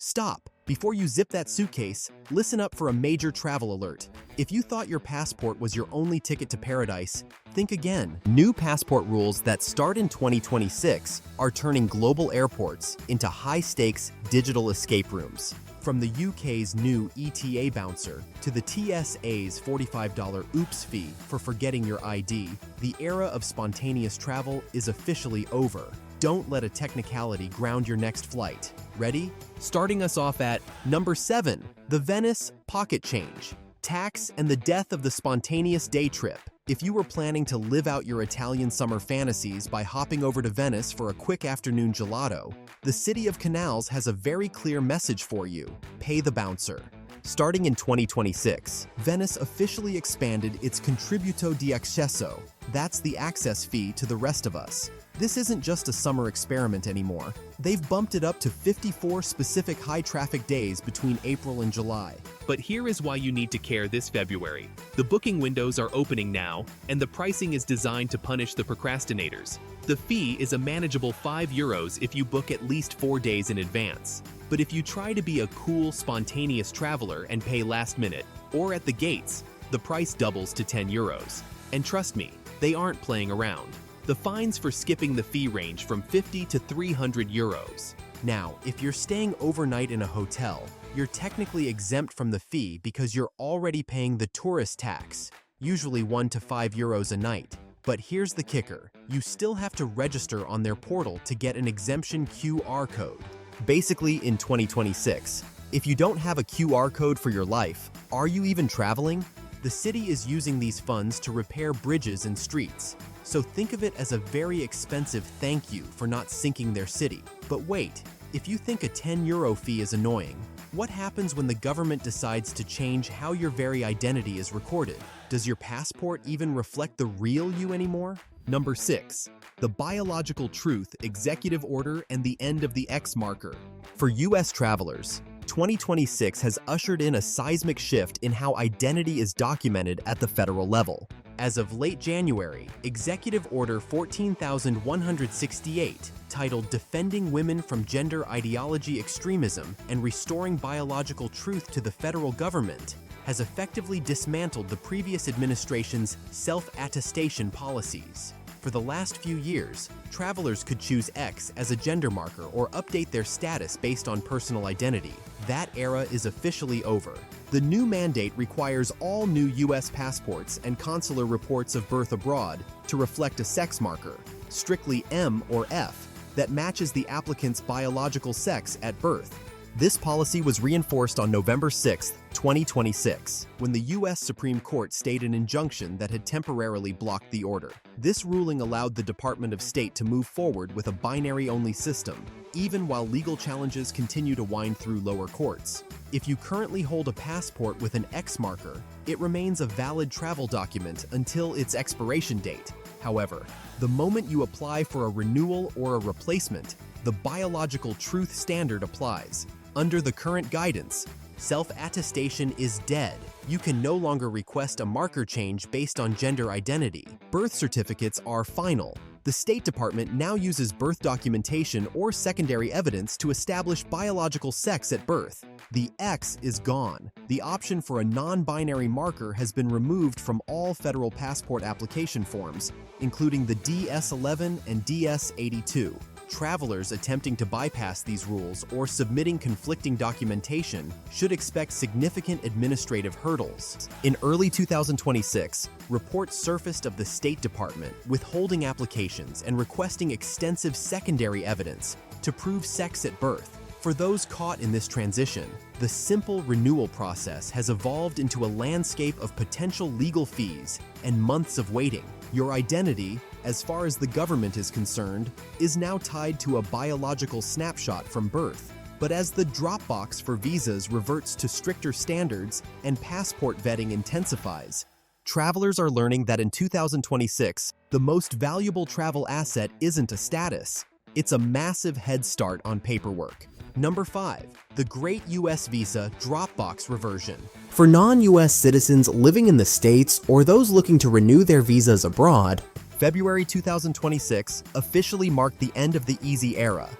Stop! Before you zip that suitcase, listen up for a major travel alert. If you thought your passport was your only ticket to paradise, think again. New passport rules that start in 2026 are turning global airports into high-stakes digital escape rooms. From the UK's new ETA bouncer to the TSA's $45 oops fee for forgetting your ID, the era of spontaneous travel is officially over. Don't let a technicality ground your next flight. Ready? Starting us off at number 7, the Venice pocket change. Tax and the death of the spontaneous day trip. If you were planning to live out your Italian summer fantasies by hopping over to Venice for a quick afternoon gelato, the City of Canals has a very clear message for you: pay the bouncer. Starting in 2026, Venice officially expanded its contributo di accesso, that's the access fee to the rest of us. This isn't just a summer experiment anymore. They've bumped it up to 54 specific high-traffic days between April and July. But here is why you need to care this February. The booking windows are opening now, and the pricing is designed to punish the procrastinators. The fee is a manageable €5 if you book at least 4 days in advance. But if you try to be a cool, spontaneous traveler and pay last minute, or at the gates, the price doubles to €10. And trust me, they aren't playing around. The fines for skipping the fee range from €50 to €300. Now, if you're staying overnight in a hotel, you're technically exempt from the fee because you're already paying the tourist tax, usually €1 to €5 a night. But here's the kicker: you still have to register on their portal to get an exemption QR code. Basically, in 2026, if you don't have a QR code for your life, are you even traveling? The city is using these funds to repair bridges and streets. So think of it as a very expensive thank you for not sinking their city. But wait, if you think a €10 fee is annoying, what happens when the government decides to change how your very identity is recorded? Does your passport even reflect the real you anymore? Number 6, the Biological Truth Executive Order and the end of the X marker. For US travelers, 2026 has ushered in a seismic shift in how identity is documented at the federal level. As of late January, Executive Order 14,168, titled Defending Women from Gender Ideology Extremism and Restoring Biological Truth to the Federal Government, has effectively dismantled the previous administration's self-attestation policies. For the last few years, travelers could choose X as a gender marker or update their status based on personal identity. That era is officially over. The new mandate requires all new U.S. passports and consular reports of birth abroad to reflect a sex marker, strictly M or F, that matches the applicant's biological sex at birth. This policy was reinforced on November 6, 2026, when the U.S. Supreme Court stayed an injunction that had temporarily blocked the order. This ruling allowed the Department of State to move forward with a binary-only system, even while legal challenges continue to wind through lower courts. If you currently hold a passport with an X marker, it remains a valid travel document until its expiration date. However, the moment you apply for a renewal or a replacement, the biological truth standard applies. Under the current guidance, self-attestation is dead. You can no longer request a marker change based on gender identity. Birth certificates are final. The State Department now uses birth documentation or secondary evidence to establish biological sex at birth. The X is gone. The option for a non-binary marker has been removed from all federal passport application forms, including the DS-11 and DS-82. Travelers attempting to bypass these rules or submitting conflicting documentation should expect significant administrative hurdles. In early 2026, reports surfaced of the State Department withholding applications and requesting extensive secondary evidence to prove sex at birth. For those caught in this transition, the simple renewal process has evolved into a landscape of potential legal fees and months of waiting. Your identity, as far as the government is concerned, is now tied to a biological snapshot from birth. But as the Dropbox for visas reverts to stricter standards and passport vetting intensifies, travelers are learning that in 2026, the most valuable travel asset isn't a status. It's a massive head start on paperwork. Number 5, the Great US Visa Dropbox Reversion. For non-US citizens living in the States or those looking to renew their visas abroad, February 2026 officially marked the end of the easy era.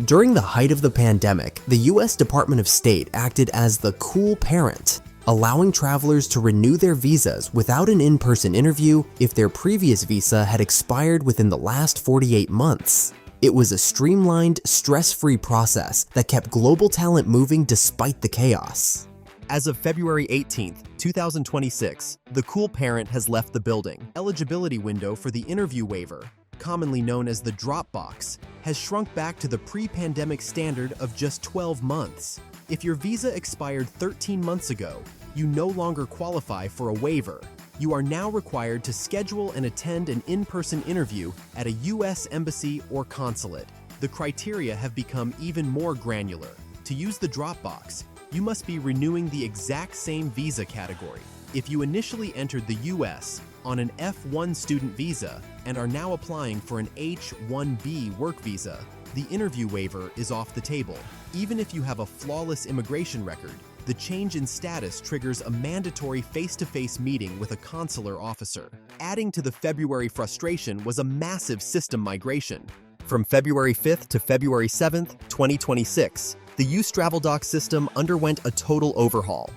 During the height of the pandemic, the US Department of State acted as the cool parent, allowing travelers to renew their visas without an in-person interview if their previous visa had expired within the last 48 months. It was a streamlined, stress-free process that kept global talent moving despite the chaos. As of February 18, 2026, the cool parent has left the building. Eligibility window for the interview waiver, commonly known as the drop box, has shrunk back to the pre-pandemic standard of just 12 months. If your visa expired 13 months ago, you no longer qualify for a waiver. You are now required to schedule and attend an in-person interview at a U.S. embassy or consulate. The criteria have become even more granular. To use the drop box, you must be renewing the exact same visa category. If you initially entered the U.S. on an F1 student visa and are now applying for an H-1B work visa, the interview waiver is off the table. Even if you have a flawless immigration record, the change in status triggers a mandatory face-to-face meeting with a consular officer. Adding to the February frustration was a massive system migration. From February 5th to February 7th, 2026, the USTravelDoc system underwent a total overhaul,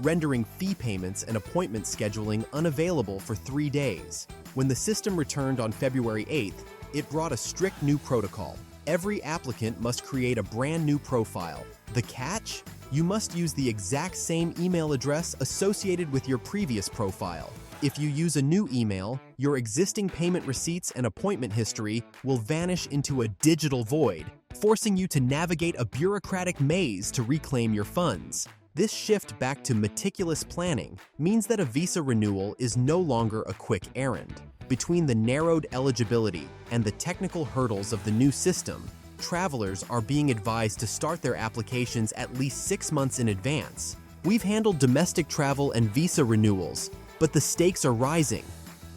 rendering fee payments and appointment scheduling unavailable for 3 days. When the system returned on February 8th, it brought a strict new protocol. Every applicant must create a brand new profile. The catch? You must use the exact same email address associated with your previous profile. If you use a new email, your existing payment receipts and appointment history will vanish into a digital void, forcing you to navigate a bureaucratic maze to reclaim your funds. This shift back to meticulous planning means that a visa renewal is no longer a quick errand. Between the narrowed eligibility and the technical hurdles of the new system, travelers are being advised to start their applications at least 6 months in advance. We've handled domestic travel and visa renewals, but the stakes are rising.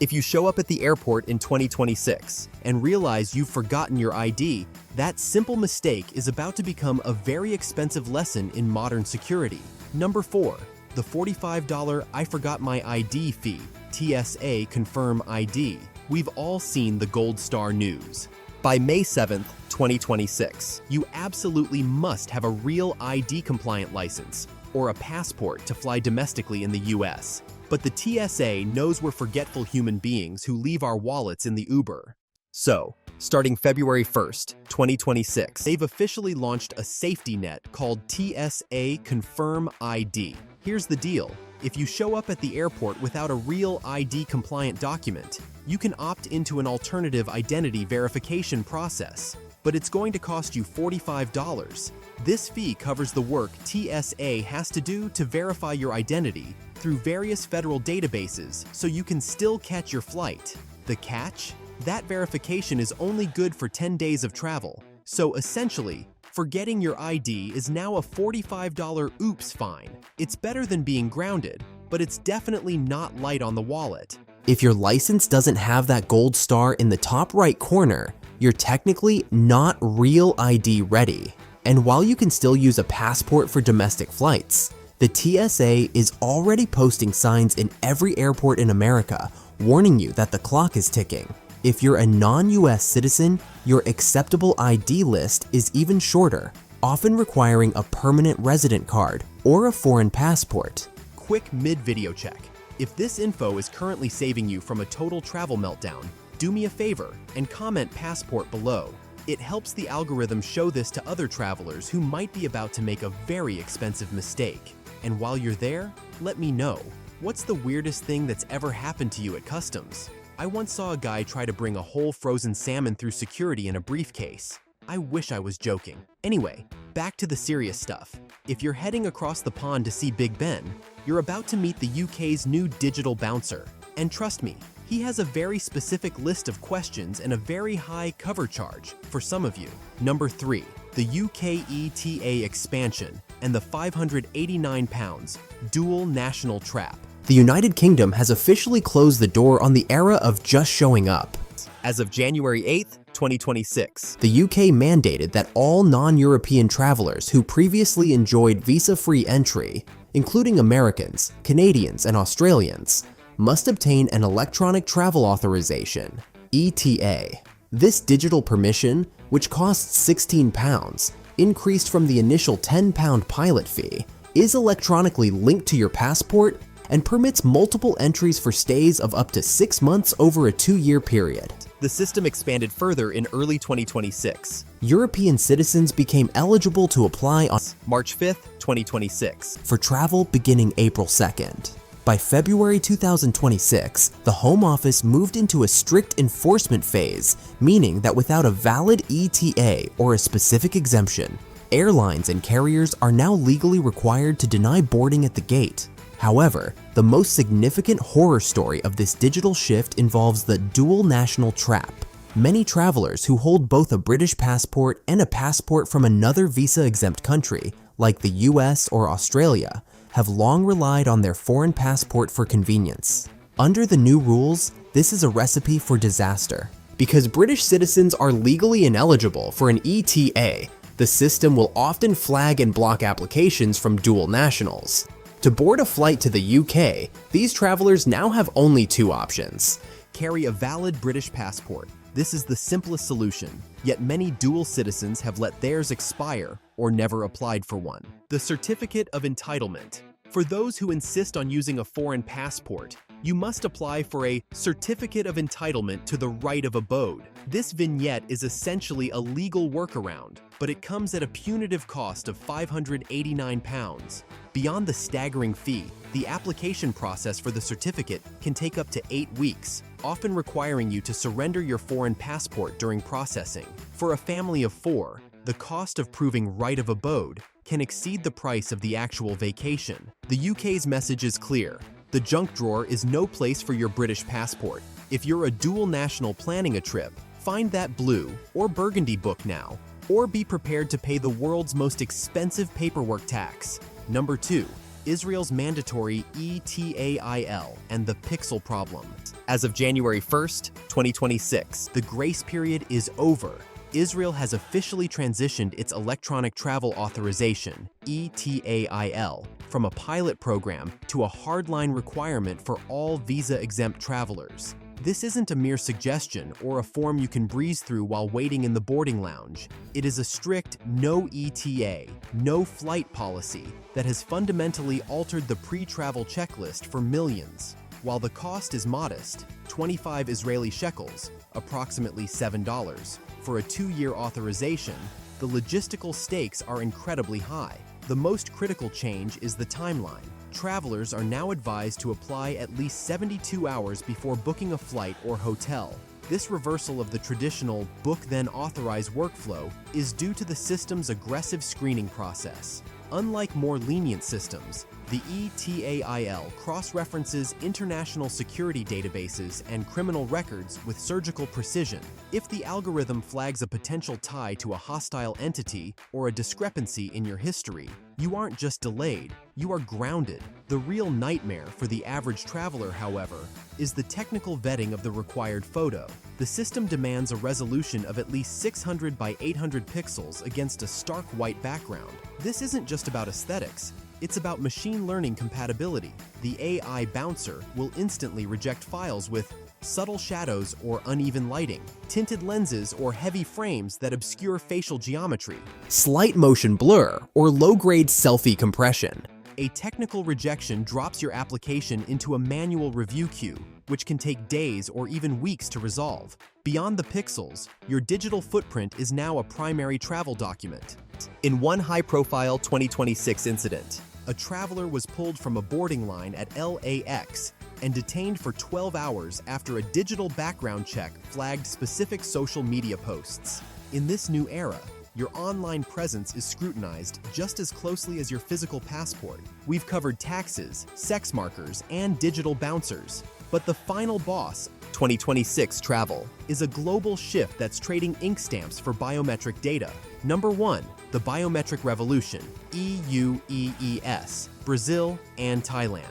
If you show up at the airport in 2026 and realize you've forgotten your ID, that simple mistake is about to become a very expensive lesson in modern security. Number 4. The $45 I forgot my ID fee, TSA Confirm ID. We've all seen the Gold Star news. By May 7th, 2026, you absolutely must have a real ID-compliant license or a passport to fly domestically in the US. But the TSA knows we're forgetful human beings who leave our wallets in the Uber. So, starting February 1st, 2026, they've officially launched a safety net called TSA Confirm ID. Here's the deal. If you show up at the airport without a real ID-compliant document, you can opt into an alternative identity verification process, but it's going to cost you $45. This fee covers the work TSA has to do to verify your identity through various federal databases so you can still catch your flight. The catch? That verification is only good for 10 days of travel, so essentially, forgetting your ID is now a $45 oops fine. It's better than being grounded, but it's definitely not light on the wallet. If your license doesn't have that gold star in the top right corner, you're technically not real ID ready. And while you can still use a passport for domestic flights, the TSA is already posting signs in every airport in America warning you that the clock is ticking. If you're a non-US citizen, your acceptable ID list is even shorter, often requiring a permanent resident card or a foreign passport. Quick mid-video check. If this info is currently saving you from a total travel meltdown, do me a favor and comment passport below. It helps the algorithm show this to other travelers who might be about to make a very expensive mistake. And while you're there, let me know. What's the weirdest thing that's ever happened to you at customs? I once saw a guy try to bring a whole frozen salmon through security in a briefcase. I wish I was joking. Anyway, back to the serious stuff. If you're heading across the pond to see Big Ben, you're about to meet the UK's new digital bouncer. And trust me, he has a very specific list of questions and a very high cover charge for some of you. Number 3. The UK ETA expansion and the £589 dual national trap. The United Kingdom has officially closed the door on the era of just showing up. As of January 8th, 2026, the UK mandated that all non-European travelers who previously enjoyed visa-free entry, including Americans, Canadians, and Australians, must obtain an electronic travel authorization, ETA. This digital permission which costs £16, increased from the initial £10 pilot fee, is electronically linked to your passport and permits multiple entries for stays of up to 6 months over a 2-year period. The system expanded further in early 2026. European citizens became eligible to apply on March 5th, 2026. for travel beginning April 2nd. By February 2026, the Home Office moved into a strict enforcement phase, meaning that without a valid ETA or a specific exemption, airlines and carriers are now legally required to deny boarding at the gate. However, the most significant horror story of this digital shift involves the dual national trap. Many travelers who hold both a British passport and a passport from another visa-exempt country, like the US or Australia, have long relied on their foreign passport for convenience. Under the new rules, this is a recipe for disaster. Because British citizens are legally ineligible for an ETA, the system will often flag and block applications from dual nationals. To board a flight to the UK, these travelers now have only 2 options. Carry a valid British passport. This is the simplest solution, yet many dual citizens have let theirs expire or never applied for one. The Certificate of Entitlement. For those who insist on using a foreign passport, you must apply for a Certificate of Entitlement to the Right of Abode. This vignette is essentially a legal workaround, but it comes at a punitive cost of £589. Beyond the staggering fee, the application process for the certificate can take up to 8 weeks, often requiring you to surrender your foreign passport during processing. For a family of 4, the cost of proving right of abode can exceed the price of the actual vacation. The UK's message is clear. The junk drawer is no place for your British passport. If you're a dual national planning a trip, find that blue or burgundy book now, or be prepared to pay the world's most expensive paperwork tax. Number 2. Israel's mandatory ETAIL and the pixel problem. As of January 1st, 2026, the grace period is over. Israel has officially transitioned its electronic travel authorization, ETAIL, from a pilot program to a hardline requirement for all visa-exempt travelers. This isn't a mere suggestion or a form you can breeze through while waiting in the boarding lounge. It is a strict no ETA, no flight policy that has fundamentally altered the pre-travel checklist for millions. While the cost is modest, 25 Israeli shekels, approximately $7, for a 2-year authorization, the logistical stakes are incredibly high. The most critical change is the timeline. Travelers are now advised to apply at least 72 hours before booking a flight or hotel. This reversal of the traditional book then authorize workflow is due to the system's aggressive screening process. Unlike more lenient systems, the ETAIL cross-references international security databases and criminal records with surgical precision. If the algorithm flags a potential tie to a hostile entity or a discrepancy in your history, you aren't just delayed, you are grounded. The real nightmare for the average traveler, however, is the technical vetting of the required photo. The system demands a resolution of at least 600 by 800 pixels against a stark white background. This isn't just about aesthetics. It's about machine learning compatibility. The AI bouncer will instantly reject files with subtle shadows or uneven lighting, tinted lenses or heavy frames that obscure facial geometry, slight motion blur, or low-grade selfie compression. A technical rejection drops your application into a manual review queue, which can take days or even weeks to resolve. Beyond the pixels, your digital footprint is now a primary travel document. In one high-profile 2026 incident, a traveler was pulled from a boarding line at LAX and detained for 12 hours after a digital background check flagged specific social media posts. In this new era, your online presence is scrutinized just as closely as your physical passport. We've covered taxes, sex markers, and digital bouncers. But the final boss, 2026 travel, is a global shift that's trading ink stamps for biometric data. Number 1, the biometric revolution, EU EES, Brazil and Thailand.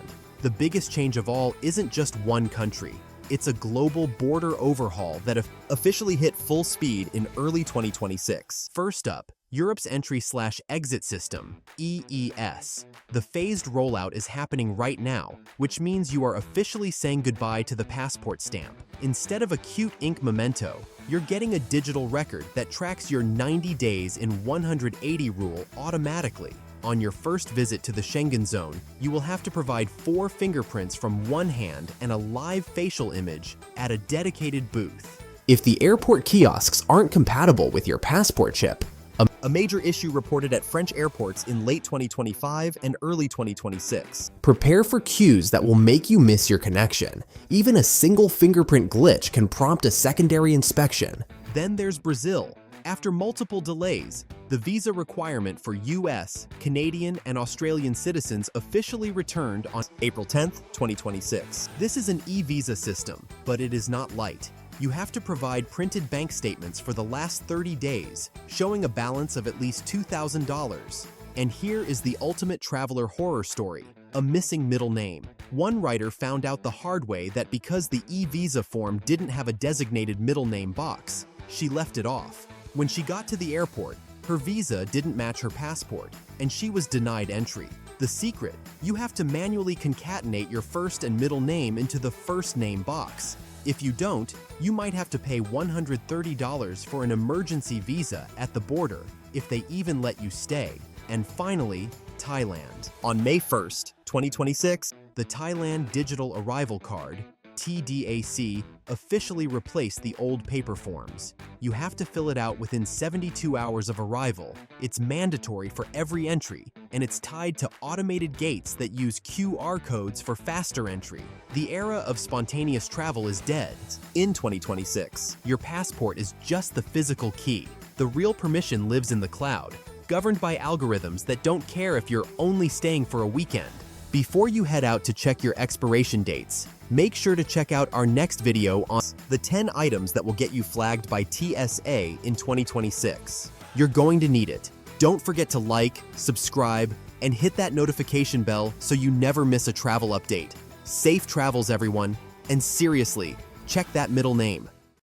The biggest change of all isn't just one country. It's a global border overhaul that officially hit full speed in early 2026. First up, Europe's Entry/Exit System, EES. The phased rollout is happening right now, which means you are officially saying goodbye to the passport stamp. Instead of a cute ink memento, you're getting a digital record that tracks your 90 days in 180 rule automatically. On your first visit to the Schengen zone, you will have to provide 4 fingerprints from one hand and a live facial image at a dedicated booth. If the airport kiosks aren't compatible with your passport chip, A major issue reported at French airports in late 2025 and early 2026. prepare for queues that will make you miss your connection. Even a single fingerprint glitch can prompt a secondary inspection. Then there's Brazil. After multiple delays, the visa requirement for US, Canadian, and Australian citizens officially returned on April 10, 2026. This is an e-visa system, but it is not light. You have to provide printed bank statements for the last 30 days, showing a balance of at least $2,000. And here is the ultimate traveler horror story: a missing middle name. One writer found out the hard way that because the e-visa form didn't have a designated middle name box, she left it off. When she got to the airport, her visa didn't match her passport, and she was denied entry. The secret: you have to manually concatenate your first and middle name into the first name box. If you don't, you might have to pay $130 for an emergency visa at the border, if they even let you stay. And finally, Thailand. On May 1st, 2026, the Thailand Digital Arrival Card, TDAC, officially replaced the old paper forms. You have to fill it out within 72 hours of arrival. It's mandatory for every entry, and it's tied to automated gates that use QR codes for faster entry. The era of spontaneous travel is dead. In 2026, your passport is just the physical key. The real permission lives in the cloud, governed by algorithms that don't care if you're only staying for a weekend. Before you head out to check your expiration dates, make sure to check out our next video on the 10 items that will get you flagged by TSA in 2026. You're going to need it. Don't forget to like, subscribe, and hit that notification bell so you never miss a travel update. Safe travels, everyone, and seriously, check that middle name.